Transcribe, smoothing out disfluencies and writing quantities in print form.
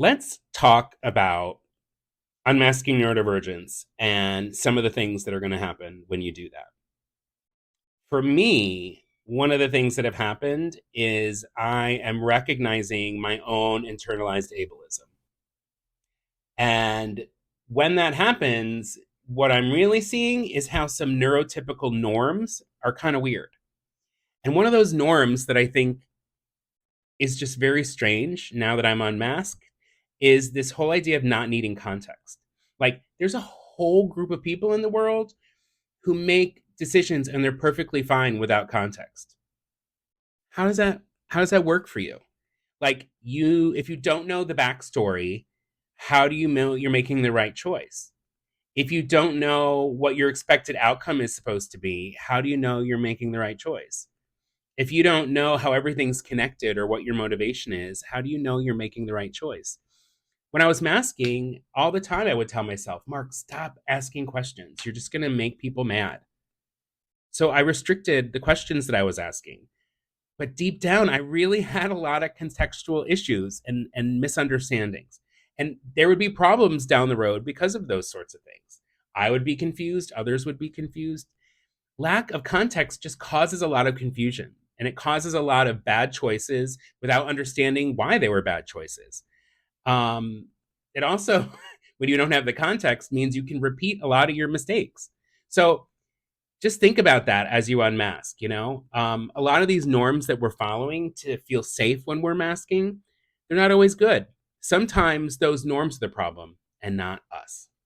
Let's talk about unmasking neurodivergence and some of the things that are going to happen when you do that. For me, one of the things that have happened is I am recognizing my own internalized ableism. And when that happens, what I'm really seeing is how some neurotypical norms are kind of weird. And one of those norms that I think is just very strange now that I'm unmasked is this whole idea of not needing context. Like, there's a whole group of people in the world who make decisions and they're perfectly fine without context. How does that how does that work for you? Like, you if you don't know the backstory, how do you know you're making the right choice? If you don't know what your expected outcome is supposed to be, how do you know you're making the right choice? If you don't know how everything's connected or what your motivation is, how do you know you're making the right choice? When I was masking, all the time I would tell myself, Mark, stop asking questions. You're just going to make people mad. So I restricted the questions that I was asking. But deep down, I really had a lot of contextual issues and misunderstandings. And there would be problems down the road because of those sorts of things. I would be confused, others would be confused. Lack of context just causes a lot of confusion and it causes a lot of bad choices without understanding why they were bad choices. It also, when you don't have the context, means you can repeat a lot of your mistakes. So just think about that as you unmask. A lot of these norms that we're following to feel safe when we're masking, they're not always good. Sometimes those norms are the problem and not us.